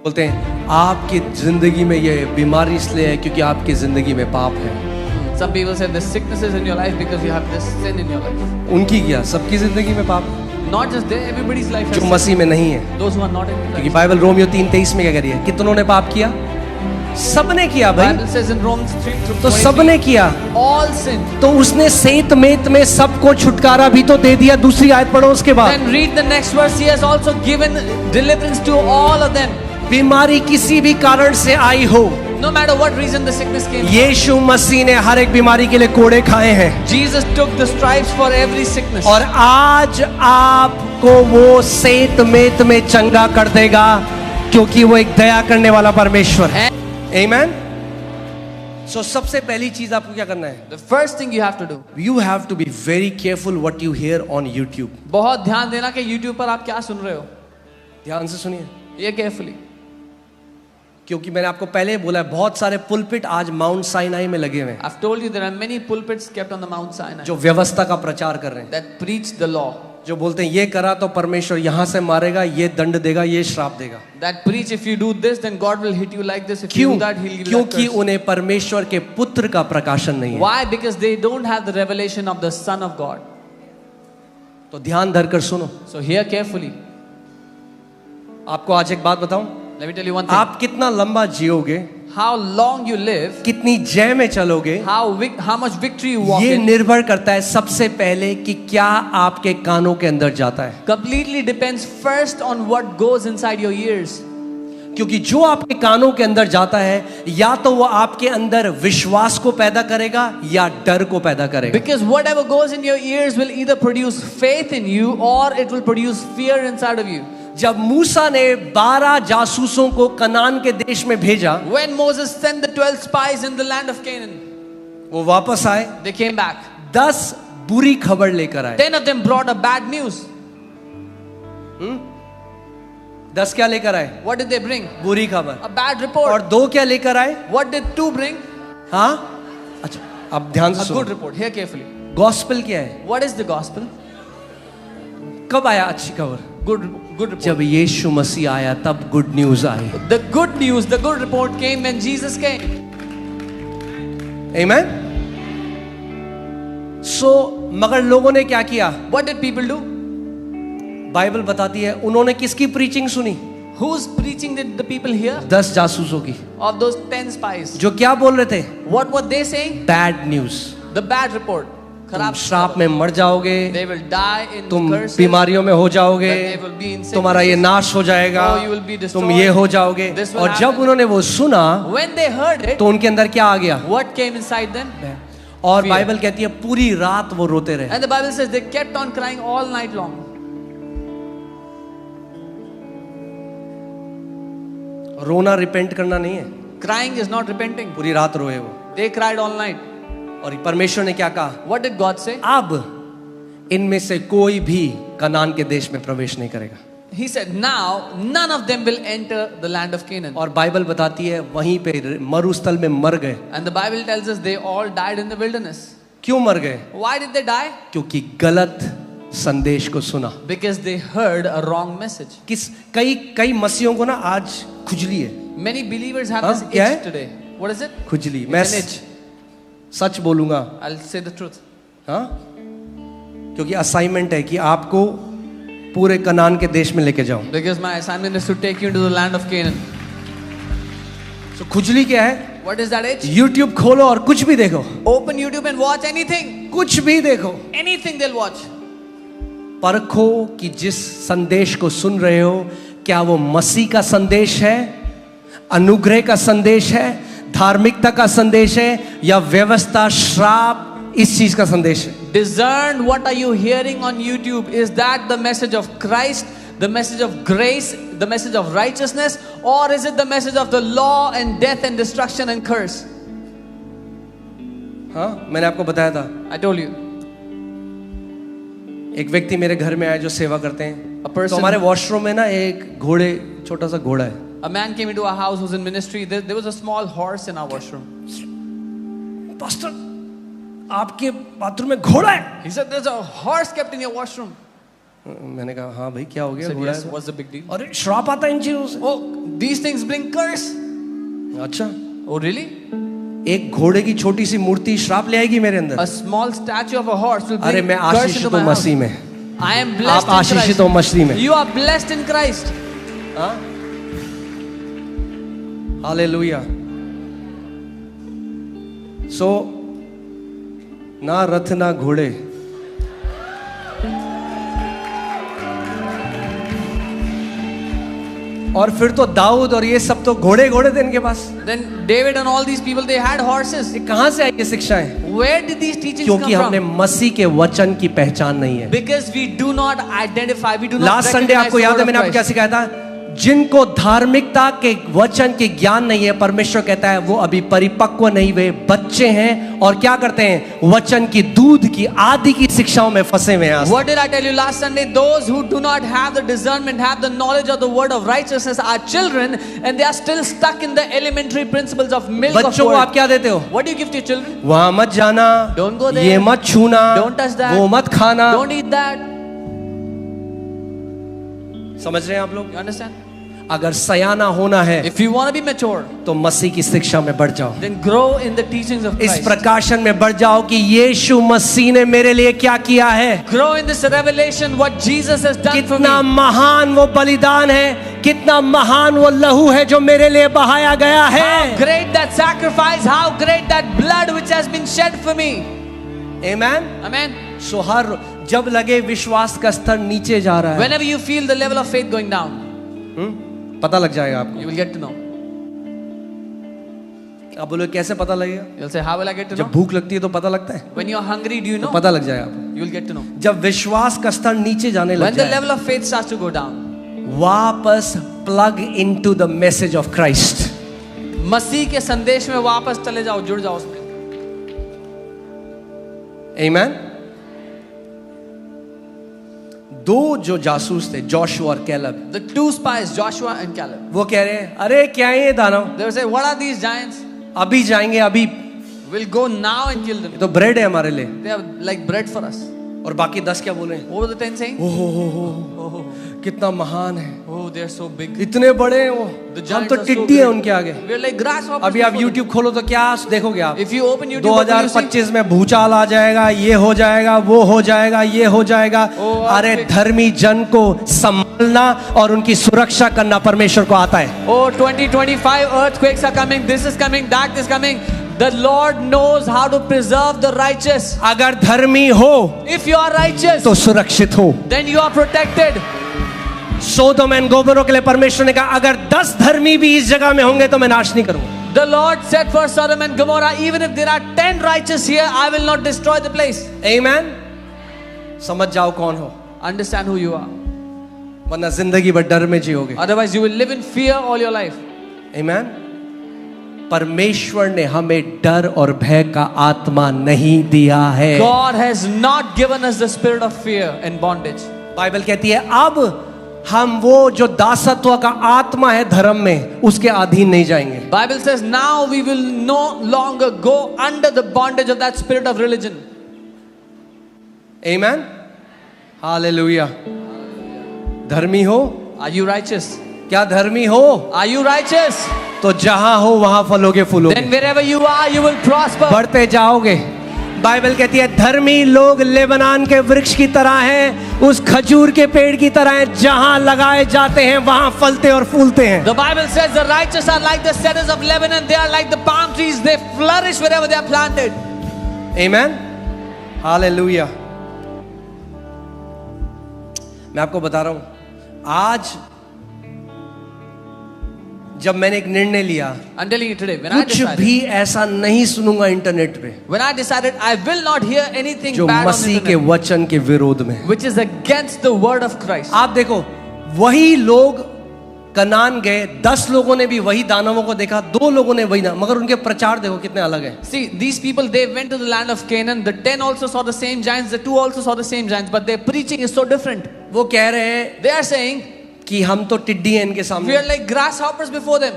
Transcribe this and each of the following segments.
बोलते हैं आपकी जिंदगी में ये बीमारी इसलिए है क्योंकि आपकी जिंदगी में पाप है। Some people say the sickness is in your life because you have this sin in your life. उनकी क्या, सबकी जिंदगी में पाप है, Not just there, everybody's life has जो sin. मसीह में नहीं है। Those who are not in क्योंकि Christ. बाइबल रोमियो 3:23 में क्या कह रही है, कितनों ने पाप किया? सबने किया भाई, Bible says in Romans 3:23, तो सबने किया, all sin. तो उसने सेत मेत में सबको छुटकारा भी तो दे दिया। दूसरी आयत पढ़ो उसके बाद। Then read the next verse. He has also given deliverance to all of them. बीमारी किसी भी कारण से आई हो, No matter what reason the sickness came. यीशु मसीह ने हर एक बीमारी के लिए कोड़े खाए हैं, Jesus took the stripes for every sickness. और आज आपको वो सेत मेत में चंगा कर देगा, क्योंकि वो एक दया करने वाला परमेश्वर है। आमीन। सो सबसे पहली चीज आपको क्या करना है? The first thing you have to do. You have to be very careful what you hear on YouTube. बहुत ध्यान देना कि YouTube पर आप क्या सुन रहे हो। ध्यान से सुनिए, ये केयरफुली। क्योंकि मैंने आपको पहले ही बोला है, बहुत सारे पुलपिट आज माउंट साइनाई में लगे हुए हैं, I've told you there are many pulpits kept on the Mount Sinai जो व्यवस्था का प्रचार कर रहे हैं, that preach the law, जो बोलते हैं ये करा तो परमेश्वर यहां से मारेगा, ये दंड देगा, ये श्राप देगा। that preach if you do this then God will hit you like this, if you क्यों? do that he'll give you क्योंकि that curse. उन्हें परमेश्वर के पुत्र का प्रकाशन नहीं है। Why? Because they don't have the revelation of the Son of God. तो ध्यान धरकर सुनो। So hear carefully. आपको आज एक बात बताऊं, Let me tell you one thing. आप कितना लंबा जियोगे, How long you live, कितनी जय में चलोगे, how much victory you walk ये in, निर्भर करता है सबसे पहले कि क्या आपके कानों के अंदर जाता है। completely depends first on what goes inside your ears. क्योंकि जो आपके कानों के अंदर जाता है, या तो वो आपके अंदर विश्वास को पैदा करेगा या डर को पैदा करेगा। Because whatever goes in your ears will either produce faith in you or it will produce fear inside of you. जब मूसा ने 12 जासूसों को कनान के देश में भेजा, When Moses sent the 12 spies in the land of Canaan, वो वापस आए, they came back. 10 बुरी खबर लेकर आए। 10 of them brought a bad news. 10 क्या लेकर आए? What did they bring? बुरी खबर। A bad और report. 2 क्या लेकर आए? What did 2 bring? हाँ, अच्छा, अब ध्यान से A सुनो। good report. Hear carefully. Gospel क्या है? What is the gospel? कब आया अच्छी खबर? Good report. जब यीशु मसीह आया तब good news I. The good news, the good report came when Jesus came. आमीन। सो मगर लोगों ने क्या किया? What did people do? Bible बताती है उन्होंने किसकी प्रीचिंग सुनी? Whose preaching did the people hear? 10 जासूसों की, Of those 10 spies. जो क्या बोल रहे थे? What were they saying? Bad news, The bad report. तुम खराब श्राप में मर जाओगे, They will die in तुम curses. बीमारियों में हो जाओगे, That they will be in तुम्हारा ये sicknesses. नाश हो जाएगा, Oh, you will be destroyed. तुम ये हो जाओगे। This will और जब happen. उन्होंने वो सुना When they heard it, तो उनके अंदर क्या आ गया? what came inside them? और Fear. बाइबल कहती है पूरी रात वो रोते रहे। And the Bible says they kept on crying all night long. रोना रिपेंट करना नहीं है, Crying is not repenting. पूरी रात रोए वो। They cried all night. और परमेश्वर ने क्या कहा? What did God say? अब इनमें से कोई भी कनान के देश में प्रवेश नहीं करेगा। He said, now none of them will enter the land of Canaan. और बाइबल बताती है वहीं पे मरुस्थल में मर गए। And the Bible tells us they all died in the wilderness. क्यों मर गए? Why did they die? क्योंकि गलत संदेश को सुना। Because they heard a wrong message. कई मसीहों को ना आज खुजली है। Many believers have हाँ, this क्या itch है? today. What is it? खुजली। It's मैं an itch. सच बोलूंगा, I'll say the truth. हाँ, क्योंकि असाइनमेंट है कि आपको पूरे कनान के देश में लेके जाऊं। Because my assignment is to take you into the land of Canaan. तो खुजली क्या है? What is that itch? YouTube खोलो और कुछ भी देखो, Open YouTube and watch anything. कुछ भी देखो। Anything they'll watch. परखो कि जिस संदेश को सुन रहे हो क्या वो मसीह का संदेश है, अनुग्रह का संदेश है, धार्मिकता का संदेश है, या व्यवस्था, श्राप, इस चीज का संदेश है। Discern what are you hearing on YouTube. Is that the message of Christ, the message of grace, the message of righteousness, or is it the message of the law and death and destruction and curse? हाँ, मैंने आपको बताया था, I told you. एक व्यक्ति मेरे घर में आए जो सेवा करते हैं। A person- तो हमारे वॉशरूम में ना एक घोड़े, छोटा सा घोड़ा है। A man came into our house who's in ministry. There was a small horse in our washroom. Pastor, आपके बाथरूम में घोड़ा है? He said, there's a horse kept in your washroom. मैंने कहा हाँ भाई क्या हो गया, Said, घोड़ा yes, है? what's the big deal? अरे श्राप आता है इन चीजों से। Oh, these things bring curse. अच्छा, Oh, really? एक घोड़े की छोटी सी मूर्ति श्राप ले आएगी मेरे अंदर? A small statue of a horse will अरे bring मैं curse आशीषित into हूँ my house. मसीह में, I am आप blessed in आशीषित हो Christ. मसीह में। You are blessed in Christ. Hallelujah. सो ना रथ ना घोड़े, और फिर तो दाऊद और ये सब तो घोड़े घोड़े थे इनके पास। Then David and all these people, they had horses. ये कहां से आई ये शिक्षाएं? Where did these teachings क्योंकि come हमने from? मसीह के वचन की पहचान नहीं है। Because we do not identify, we do not last Sunday recognize आपको the याद word है of मैंने आपको क्या Christ. सिखाया था? जिनको धार्मिकता के वचन के ज्ञान नहीं है, परमेश्वर कहता है वो अभी परिपक्व नहीं हुए, बच्चे हैं और क्या करते हैं? वचन की दूध की आदि की शिक्षाओं में फंसे हुए हैं। What did I tell you last Sunday? Those who do not have the discernment, have the knowledge of the word of righteousness are children, and they are still stuck in the elementary principles of milk of बच्चों को word. आप क्या देते हो? What do you give to your children? वहां मत जाना, Don't go there. ये मत छूना, Don't touch that. वो मत खाना। Don't eat that. समझ रहे हैं आप लोग? You understand? अगर सयाना होना है If you want to be mature, तो मसीह की शिक्षा में बढ़ जाओ, then grow in the teachings of इस Christ. प्रकाशन में बढ़ जाओ कि यीशु मसीह ने मेरे लिए क्या किया है, Grow in this revelation what Jesus has done for कितना me. महान वो बलिदान है, कितना महान वो लहू है जो मेरे लिए बहाया गया How है। great that sacrifice, how great that blood which has been shed for me. Amen. Amen. सो हर जब लगे विश्वास का स्तर नीचे जा रहा है, Whenever you feel the level of faith going down, पता लग जाएगा आपको। you will get to know. आप बोलो कैसे पता लगेगा? You'll say, how will I get to know? जब भूख लगती है तो पता लगता है, When you're hungry, do you तो know? पता लग जाएगा आपको। You will get to know. जब विश्वास का स्तर नीचे जाने लग When the जाए, level of faith starts to go down, वापस plug into the message of Christ. मसीह के संदेश में वापस चले जाओ, जुड़ जाओ उसमें. आमेन। दो जो जासूस थे, जोशुआ और कैलब, The two spies, Joshua and Caleb, वो कह रहे हैं अरे क्या है ये दानव, they will say, what are these giants? अभी जाएंगे, अभी We'll go now and kill them. ये तो ब्रेड है हमारे लिए। They are like bread for us. और बाकी 10 क्या बोले? What were the 10 saying? ओहो कितना महान है, Oh, they are so big. इतने बड़े हैं वो, The हम giants तो are so टिड्डी big. है उनके आगे। We are like grasshoppers. अभी आप before them. YouTube खोलो तो क्या देखोगे आप? If you open YouTube, what will you see? 2025 में भूचाल आ जाएगा, ये हो जाएगा, वो हो जाएगा, ये हो जाएगा। अरे धर्मी जन को संभालना और उनकी सुरक्षा करना परमेश्वर को आता है। Oh, 2025 earthquakes are coming. This is coming. That is coming. The Lord knows how to preserve the righteous. अगर धर्मी हो If you are righteous, तो सुरक्षित हो। then you are protected. सोदोम and Gomorrah के लिए परमेश्वर ने कहा अगर 10 धर्मी भी इस जगह में होंगे तो मैं नाश नहीं करूंगा। The Lord said for Sodom and Gomorrah, even if there are 10 righteous here, I will not destroy the place. आमेन। समझ जाओ कौन हो, Understand who you are. वरना जिंदगी भर डर में जियोगे। Otherwise, you will live in fear all your life. आमेन। परमेश्वर ने हमें डर और भय का आत्मा नहीं दिया है। God has not given us the spirit of fear and bondage. Bible कहती है अब हम वो जो दासत्व का आत्मा है धर्म में, उसके अधीन नहीं जाएंगे। Bible says now we will no longer go under the bondage of that spirit of religion. Amen. Hallelujah. धर्मी हो? Are you righteous? क्या धर्मी हो? Are you righteous? तो जहां हो वहां फलोगे फूलोगे, Then wherever you are, you will prosper. बढ़ते जाओगे। बाइबल कहती है धर्मी लोग लेबनान के वृक्ष की तरह हैं, उस खजूर के पेड़ की तरह हैं, जहां लगाए जाते हैं वहां फलते और फूलते हैं। The Bible says the righteous are like the cedars of Lebanon. They are like the palm trees. They flourish wherever they are planted. Amen. Hallelujah. मैं आपको बता रहा हूं, आज जब मैंने एक निर्णय लिया, I'm telling you today, when I कुछ decided, भी ऐसा नहीं सुनूंगा इंटरनेट पे when I decided I will not hear anything जो bad on the मसीह के internet, वचन के विरोध में। which is against the word of Christ. आप देखो, वही लोग कनान गए, 10 लोगों ने भी वही दानवों को देखा, 2 लोगों ने वही ना, मगर उनके प्रचार देखो कितने अलग है। See, these people, they went to the land of Canaan. The 10 also saw the same giants. The 2 also saw the same giants. But their preaching is so different. वो कह रहे हैं They are saying, कि हम तो टिड्डी हैं इनके we सामने। are like grasshoppers before them.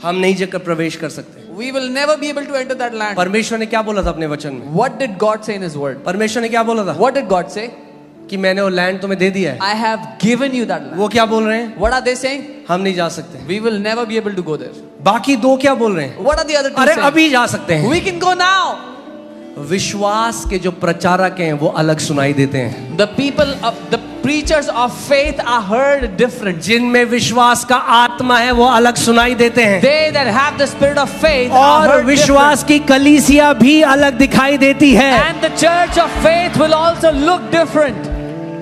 हम नहीं जगह प्रवेश कर सकते। we will never be able to enter that land. परमेश्वर ने क्या बोला था अपने वचन में? What did God say in His word? परमेश्वर ने क्या बोला था? What did God say? कि मैंने वो लैंड तुम्हें दे दिया है। I have given you that land. वो क्या बोल रहे हैं? What are they saying? हम नहीं जा सकते। We will never be able to go there. बाकी दो क्या बोल रहे हैं? What are the other two अरे saying? अभी जा सकते हैं। We can go now. विश्वास के जो प्रचारक हैं वो अलग सुनाई देते हैं। The people of the preachers of faith are heard different. जिनमें विश्वास का आत्मा है वो अलग सुनाई देते हैं। They that have the spirit of faith are और heard विश्वास की कलीसिया भी अलग दिखाई देती है। different. And the church of faith will also look different.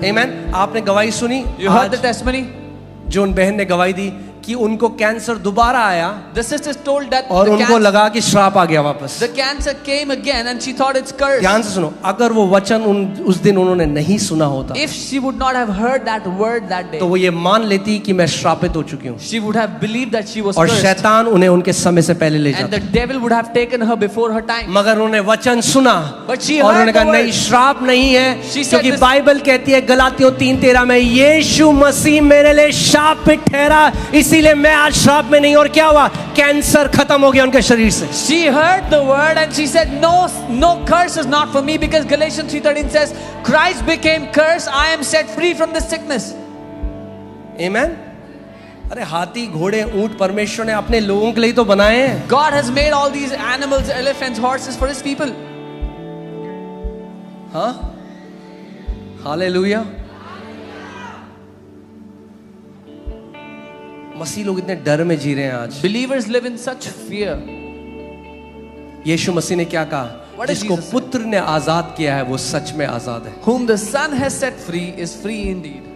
आमीन। आपने गवाही सुनी? You heard the आज testimony? जो उन बहन ने गवाही दी कि उनको कैंसर दोबारा आया The sisters told that और the उनको लगा कि श्राप आ गया वापस। the cancer came again and she thought it's cursed. ध्यान से सुनो, अगर वो वचन उस दिन उन्होंने नहीं सुना होता If she would not have heard that word that day, तो वो ये मान लेती कि मैं श्रापित हो चुकी हूँ she would have believed that she was और cursed. शैतान उन्हें उनके समय से पहले ले And जाता। the devil would have taken her before her time. मगर उन्होंने वचन सुना But she और heard उन्होंने कहा the word. नहीं, श्राप नहीं है, She said क्योंकि this- बाइबल कहती है गलातियों 3:13 में यीशु मसीह मेरे लिए शापित ठहरा, इसीलिए मैं आज श्राप में नहीं। और क्या हुआ? कैंसर खत्म हो गया उनके शरीर से। She heard the word and she said, no curse is not for me, because Galatians 3:13 says, Christ became cursed, I am set free from this sickness. आमीन। अरे हाथी, घोड़े, ऊंट परमेश्वर ने अपने लोगों के लिए तो बनाए हैं। God has made all these animals, elephants, horses for His people. हाँ, हालेलुया। मसीह लोग इतने डर में जी रहे हैं आज। Believers live in such fear. यीशु मसीह ने क्या कहा? What did जिसको Jesus say? पुत्र ने आजाद किया है वो सच में आजाद है। Whom the Son has set free is free indeed.